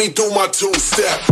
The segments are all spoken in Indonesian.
me do my two-step.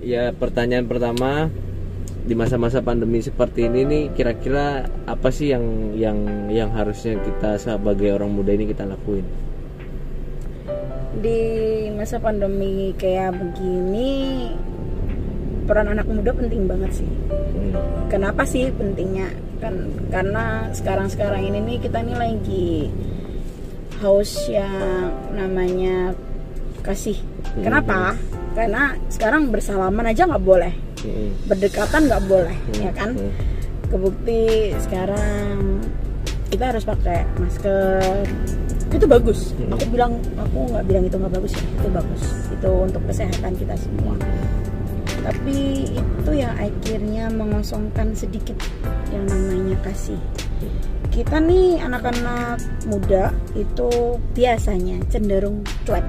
Ya, pertanyaan pertama, di masa-masa pandemi seperti ini nih, kira-kira apa sih yang harusnya kita sebagai orang muda ini kita lakuin? Di masa pandemi kayak begini, peran anak muda penting banget sih. Kenapa sih pentingnya? Karena sekarang ini nih kita nih lagi haus yang namanya kasih. Kenapa? Karena sekarang bersalaman aja nggak boleh, berdekatan nggak boleh, ya kan? Kebukti sekarang kita harus pakai masker. Itu bagus. Aku nggak bilang itu nggak bagus ya. Itu bagus. Itu untuk kesehatan kita semua. Tapi itu yang akhirnya mengosongkan sedikit yang namanya kasih. Kita nih anak-anak muda itu biasanya cenderung cuek.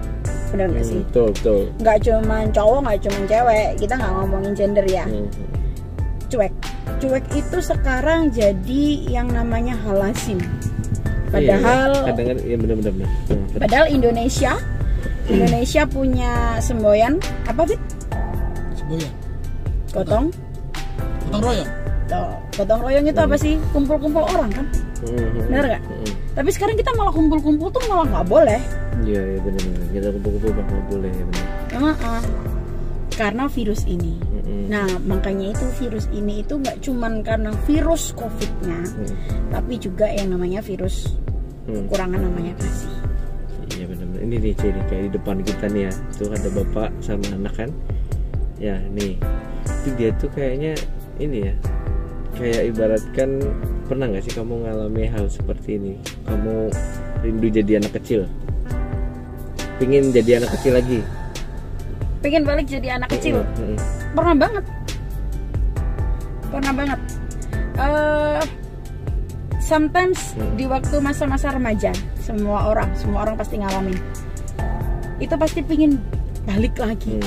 Benar nggak sih? Betul. Nggak cuma cowok, nggak cuma cewek. Kita nggak ngomongin gender ya. Cuek itu sekarang jadi yang namanya hal lazim. Padahal iya, benar. Padahal Indonesia punya semboyan apa Fit? Semboyan. Gotong royong. Gotong royong itu apa sih? Kumpul-kumpul orang kan? Benar nggak? Tapi sekarang kita malah kumpul-kumpul tuh malah nggak boleh. Iya benar. Kita kumpul-kumpul nggak boleh, benar. Karena virus ini. Nah makanya itu virus ini itu nggak cuman karena virus COVID-nya, tapi juga yang namanya virus kekurangan namanya kasih. Iya benar. Ini nih jadi kayak di depan kita nih ya, tuh ada bapak sama anak kan? Ya nih, itu dia tuh kayaknya ini ya, kayak ibaratkan pernah nggak sih kamu ngalami hal seperti ini? Kamu rindu jadi anak kecil, pingin jadi anak kecil lagi, pengen balik jadi anak kecil. Pernah banget. Sometimes di waktu masa-masa remaja, semua orang pasti ngalamin. Itu pasti pingin balik lagi,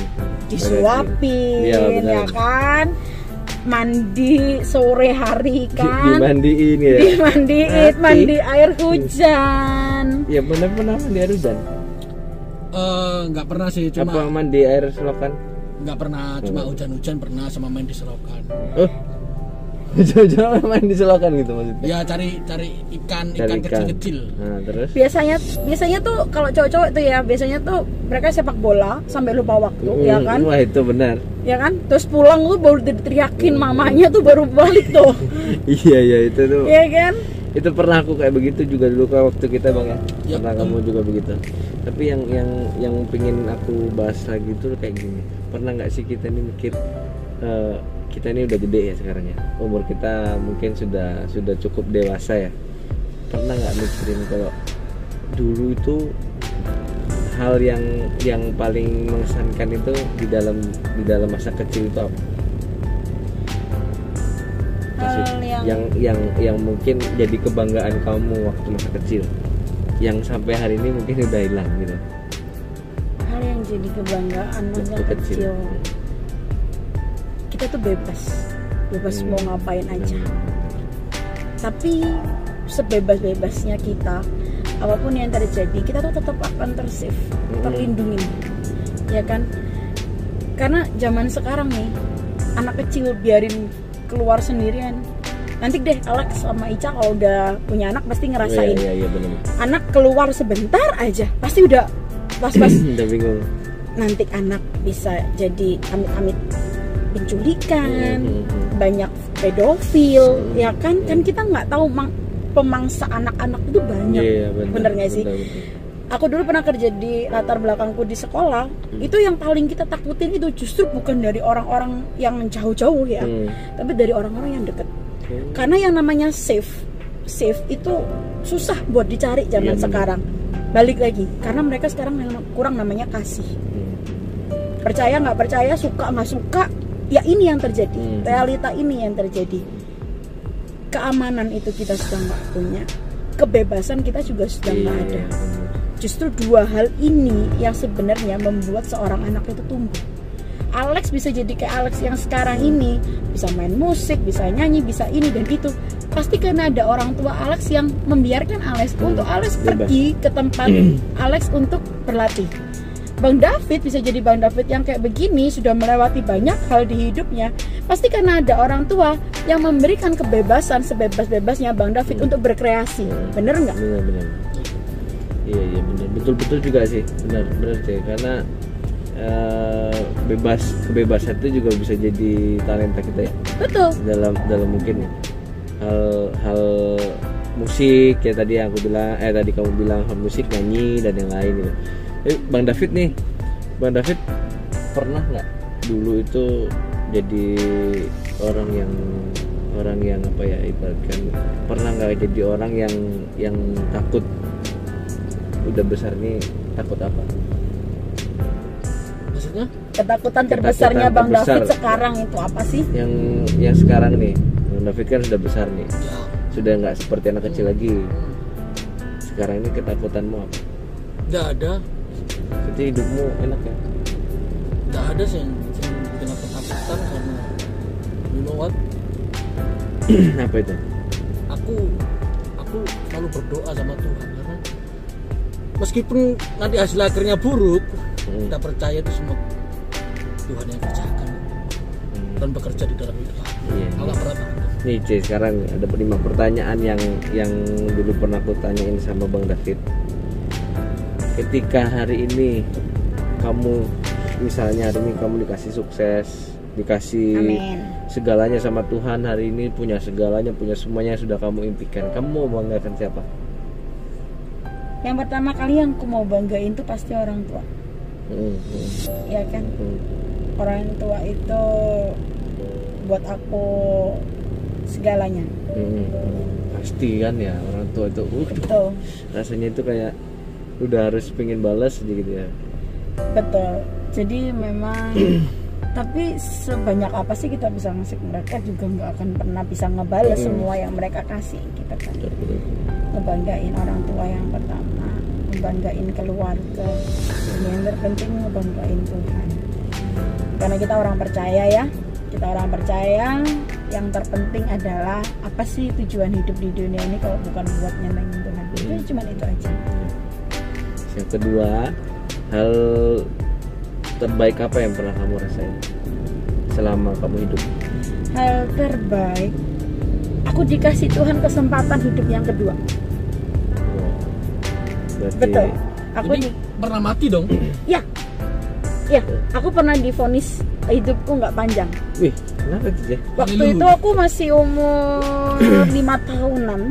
disuapin, ya kan? Mandi sore hari kan? Dimandiin ya? Mandi air hujan. Ya pernah mandi air hujan? Nggak pernah sih, cuma apa mandi air selokan? Nggak pernah, cuma hujan-hujan pernah sama main di selokan. Hujan main di selokan gitu maksudnya? Ya cari ikan kecil-kecil. Nah, terus? Biasanya tuh kalau cowok-cowok tuh ya, biasanya tuh mereka sepak bola sampai lupa waktu, ya kan? Wah itu benar. Ya kan? Terus pulang tuh baru diteriakin mamanya tuh baru balik tuh. Iya itu tuh. Iya kan? Itu pernah aku kayak begitu juga dulu waktu kita Bang ya. Yep. Pernah kamu juga begitu. Tapi yang pengen aku bahas lagi tuh kayak gini. Pernah nggak sih kita nih mikir kita ini udah gede ya sekarang ya, umur kita mungkin sudah cukup dewasa ya. Pernah nggak mikirin kalau dulu itu hal yang paling mengesankan itu di dalam masa kecil itu apa? Hal yang mungkin jadi kebanggaan kamu waktu masa kecil, yang sampai hari ini mungkin udah hilang gitu. Hal yang jadi kebanggaan masa Waktu kecil, kita tuh bebas mau ngapain aja. Tapi sebebas-bebasnya kita, apapun yang terjadi, kita tuh tetap akan terlindungi, ya kan? Karena zaman sekarang nih, anak kecil biarin keluar sendirian. Nanti deh Alex sama Ica kalau udah punya anak pasti ngerasain. Iya, bener. Anak keluar sebentar aja pasti udah pas-pas. Udah bingung. Nanti anak bisa jadi amit-amit penculikan, banyak pedofil, ya kan? Kan kita nggak tahu pemangsa anak-anak itu banyak. Bener nggak sih? Bener. Aku dulu pernah kerja di latar belakangku di sekolah. Itu yang paling kita takutin itu justru bukan dari orang-orang yang jauh-jauh ya, tapi dari orang-orang yang dekat. Karena yang namanya safe itu susah buat dicari zaman sekarang. Balik lagi, karena mereka sekarang kurang namanya kasih. Percaya nggak percaya, suka nggak suka, ya ini yang terjadi. Realita ini yang terjadi. Keamanan itu kita sudah nggak punya, kebebasan kita juga sudah nggak ada. Justru dua hal ini yang sebenarnya membuat seorang anak itu tumbuh. Alex bisa jadi kayak Alex yang sekarang ini, bisa main musik, bisa nyanyi, bisa ini dan itu. Pasti karena ada orang tua Alex yang membiarkan Alex untuk Alex pergi ke tempat Alex untuk berlatih. Bang David bisa jadi Bang David yang kayak begini, sudah melewati banyak hal di hidupnya. Pasti karena ada orang tua yang memberikan kebebasan sebebas-bebasnya Bang David untuk berkreasi. Bener nggak? Bener. Iya benar, betul juga sih, benar sih, karena kebebasan itu juga bisa jadi talenta kita ya. Betul. Dalam mungkin hal musik ya, tadi kamu bilang hal musik, nyanyi dan yang lain gitu. Bang David pernah nggak dulu itu jadi orang yang apa ya, ibaratkan pernah nggak jadi orang yang takut? Udah besar nih takut apa? Maksudnya? Ketakutan terbesarnya Bang David sekarang itu apa sih? Yang sekarang nih, Bang David kan sudah besar nih, sudah nggak seperti anak kecil lagi. Sekarang ini ketakutanmu apa? Nggak ada. Jadi hidupmu enak ya? Nggak ada sih yang bikin aku ketakutan, karena you know what? Apa itu? Aku selalu berdoa sama Tuhan, karena meskipun nanti hasil akhirnya buruk, kita percaya itu semua Tuhan yang kerjakan dan bekerja di dalam hidup aku. Allah berat. Nih C, sekarang ada 5 pertanyaan yang dulu pernah aku tanyain sama Bang David. Ketika hari ini kamu, misalnya hari ini kamu dikasih sukses, dikasih segalanya sama Tuhan, hari ini punya segalanya, punya semuanya yang sudah kamu impikan, kamu mau banggakan siapa? Yang pertama kali yang aku mau banggain itu pasti orang tua. Ya kan? Orang tua itu buat aku segalanya. Pasti kan ya, orang tua itu betul. Rasanya itu kayak udah harus pengen balas gitu ya. Betul. Jadi memang tapi sebanyak apa sih kita bisa ngasih mereka, juga nggak akan pernah bisa ngebales semua yang mereka kasih kita kan. Ngebanggain orang tua yang pertama, ngebanggain keluarga, dan yang terpenting ngebanggain Tuhan. Karena kita orang percaya ya, yang terpenting adalah apa sih tujuan hidup di dunia ini kalau bukan buat nyenengin Tuhan. Cuma itu aja. Yang kedua, hal terbaik apa yang pernah kamu rasain selama kamu hidup? Hal terbaik, aku dikasih Tuhan kesempatan hidup yang kedua. Berarti... Betul. Aku pernah mati dong? Ya, aku pernah divonis hidupku nggak panjang. Wih, kenapa sih? Waktu itu aku masih umur 5 tahunan.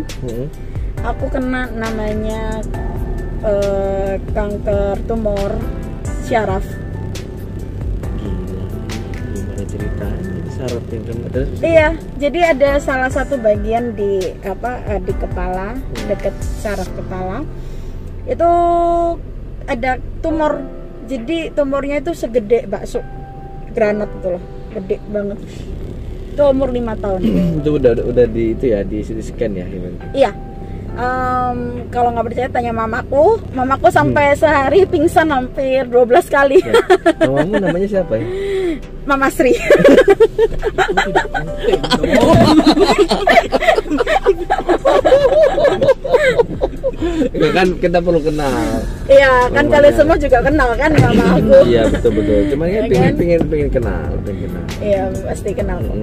Aku kena namanya kanker tumor syaraf. Gila, gimana ceritanya? sarafnya terus. Iya, jadi ada salah satu bagian di di kepala, dekat saraf kepala. Itu ada tumor. Jadi tumornya itu segede bakso granat itu loh, gede banget. Itu umur 5 tahun. Itu udah di itu ya, di CT scan ya gimana? Iya. Kalau nggak percaya tanya mamaku sampai sehari pingsan hampir 12 kali. Ya. Mamamu namanya siapa ya? Mama Sri. Ya kan kita perlu kenal. Iya, kan kalian semua juga kenal kan mama aku. Iya, betul. Cuman kan Ya pengen kenal. Iya, pasti kenal kok.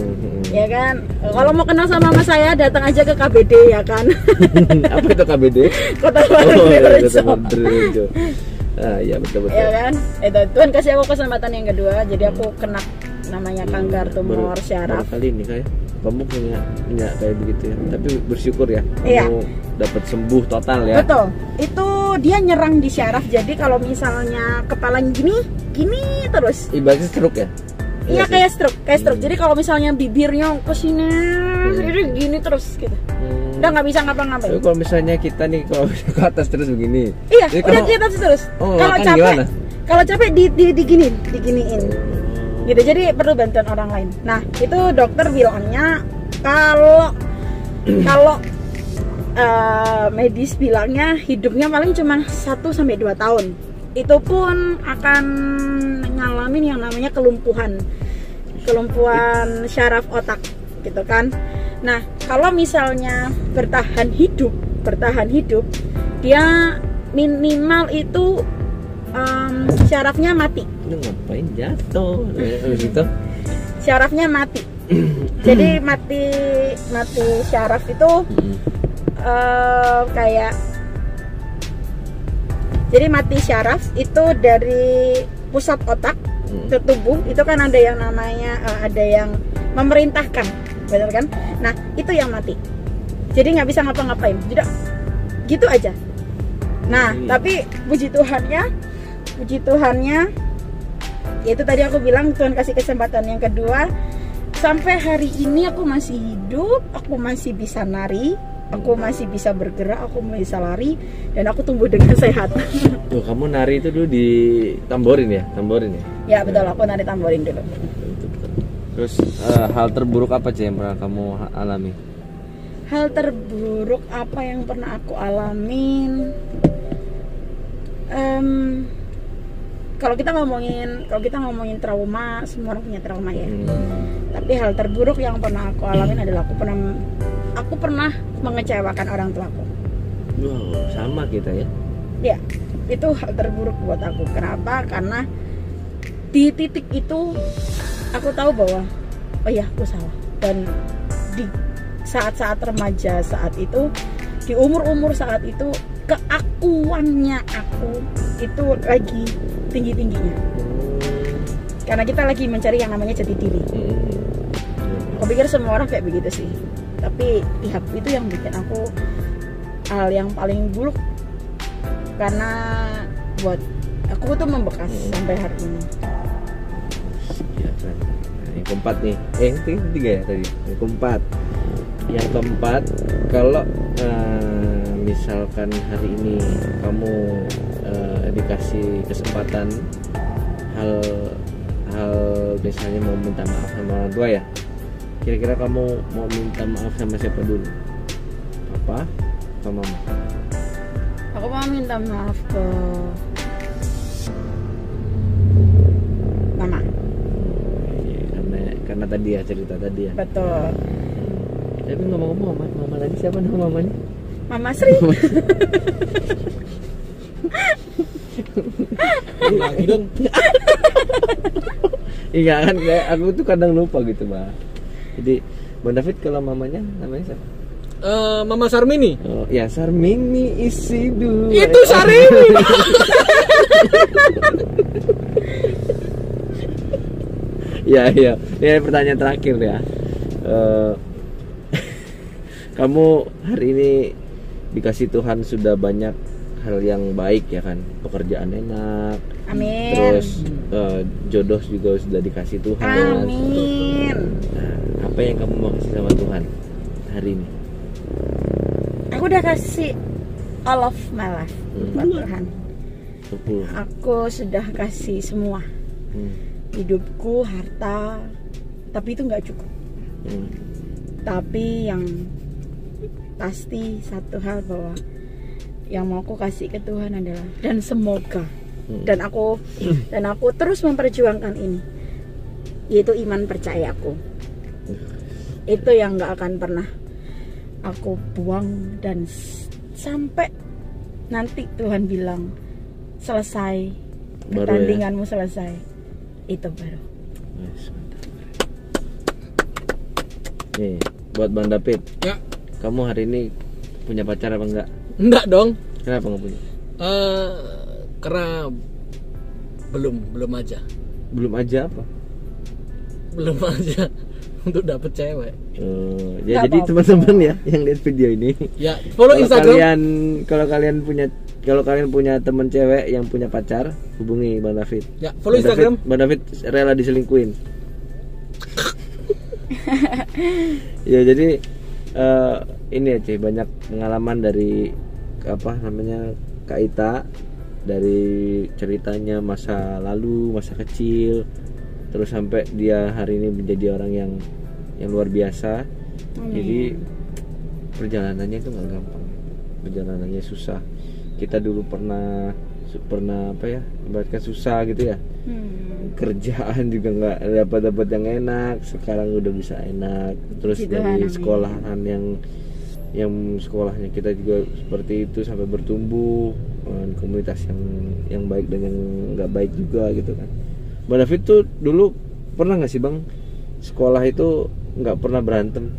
Ya kan, kalau mau kenal sama mama saya datang aja ke KBD ya kan. Apa itu KBD? Kota Baru Rejo. Ah, iya betul. Ya kan, itu Tuhan kasih aku kesempatan yang kedua, jadi aku kena namanya kanker tumor syaraf. Baru kali ini kayak kamu punya kayak begitu ya, tapi bersyukur ya Iya. kamu dapat sembuh total ya. Betul, itu dia nyerang di syaraf, jadi kalau misalnya kepala gini terus. Ibaratnya stroke ya. Iya kayak stroke. Jadi kalau misalnya bibirnya ke sini, gini terus gitu. Udah nggak bisa ngapa-ngapain. Tapi kalau misalnya kita nih kalau ke atas terus begini. Iya, jadi udah di atas terus. Oh, Kalau makan capek, gimana? kalau capek diginiin. Gitu. Jadi perlu bantuan orang lain. Nah, itu dokter bilangnya kalau medis bilangnya hidupnya paling cuma 1-2 tahun. Itu pun akan ngalamin yang namanya kelumpuhan syaraf otak gitu kan. Nah, kalau misalnya bertahan hidup dia minimal itu syarafnya mati. Lu ngapain jatuh gitu? Syarafnya mati. Jadi mati syaraf itu kayak jadi mati syaraf itu dari pusat otak ke tubuh itu kan ada yang namanya ada yang memerintahkan, benar kan? Nah itu yang mati. Jadi nggak bisa ngapa-ngapain, tidak gitu aja. Nah tapi puji Tuhannya, yaitu tadi aku bilang Tuhan kasih kesempatan yang kedua. Sampai hari ini aku masih hidup, aku masih bisa nari, aku masih bisa bergerak, aku masih bisa lari, dan aku tumbuh dengan sehat. Tuh, kamu nari itu dulu di tamborin ya? Ya betul, aku nari tamborin dulu. Terus hal terburuk apa sih yang pernah kamu alami? Hal terburuk apa yang pernah aku alamin? Kalau kita ngomongin trauma, semua orang punya trauma ya. Tapi hal terburuk yang pernah aku alamin adalah aku pernah mengecewakan orang tuaku. Wow, sama kita ya. Ya, itu hal terburuk buat aku. Kenapa? Karena di titik itu aku tahu bahwa oh iya aku salah. Dan di saat-saat remaja saat itu, di umur-umur saat itu, keakuannya aku itu lagi tinggi-tingginya. Karena kita lagi mencari yang namanya jati diri. Aku pikir semua orang kayak begitu sih. Tapi ya, itu yang bikin aku hal yang paling buruk. Karena buat aku tuh membekas sampai hari ini. Ya kan. Nah, yang keempat nih. Yang ketiga ya tadi. Yang keempat, kalau misalkan hari ini kamu dikasih kesempatan hal misalnya mau minta maaf sama orang tua ya, kira-kira kamu mau minta maaf sama siapa dulu? Papa atau mama? Aku mau minta maaf ke mama. Karena tadi ya cerita tadi ya. Betul. Tapi ngomong-ngomong mama tadi siapa nama mamanya? Mama Sri. Lagi dong. Iya kan, kayak aku tuh kadang lupa gitu, Mbak. Jadi Bang David kalau mamanya namanya siapa? Mama Sarmini. Oh, ya Sarmini isi dulu. Itu Sarmini. Ya, pertanyaan terakhir ya. Kamu hari ini dikasih Tuhan sudah banyak hal yang baik ya kan, pekerjaan enak, Amin. terus jodoh juga sudah dikasih Tuhan. Amin. Nah, apa yang kamu mau kasih sama Tuhan hari ini? Aku udah kasih all of my life buat Tuhan. 10. Aku sudah kasih semua. Hidupku, harta, tapi itu nggak cukup. Tapi yang pasti satu hal, bahwa yang mau aku kasih ke Tuhan adalah, dan semoga dan aku terus memperjuangkan ini, yaitu iman percaya aku. Itu yang nggak akan pernah aku buang, dan sampai nanti Tuhan bilang selesai, Baru pertandinganmu selesai, itu baru. Yes, mantap. Nih, buat Bang David, Ya. kamu hari ini punya pacar apa enggak? Enggak dong. Kenapa nggak punya? Karena belum aja. Belum aja apa? Belum aja untuk dapet cewek. Ya Nggak jadi apa-apa. teman-teman ya yang lihat video ini, Ya, follow Instagram. kalau kalian punya teman cewek yang punya pacar, hubungi Bang David. Ya, follow Bang Instagram. Bang David rela diselingkuhin. Ya jadi ini aja banyak pengalaman dari Kak Ita, dari ceritanya masa lalu, masa kecil, terus sampai dia hari ini menjadi orang yang luar biasa. Jadi perjalanannya itu nggak gampang, perjalanannya susah. Kita dulu pernah ibaratkan susah gitu ya. Kerjaan juga nggak dapat yang enak, sekarang udah bisa enak. Terus Puji dari Tuhan, sekolahan yang sekolahnya kita juga seperti itu, sampai bertumbuh di komunitas yang baik dan yang nggak baik juga gitu kan. Bang David tuh dulu pernah nggak sih Bang sekolah itu nggak pernah berantem?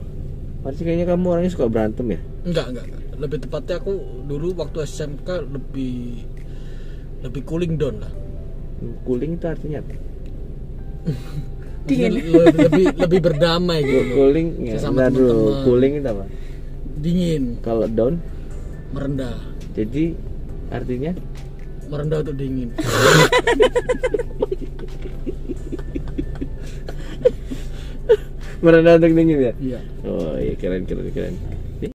Pasti kayaknya kamu orangnya suka berantem ya? Enggak. Lebih tepatnya aku dulu waktu SMK lebih cooling down lah. Cooling itu artinya apa? Dingin. lebih berdamai gitu. Cooling ya, Sesama dulu. teman-teman. Cooling itu apa? Dingin, Kalau down, merendah. jadi artinya Merendah untuk dingin. merendah untuk dingin ya? Iya. Oh iya, keren.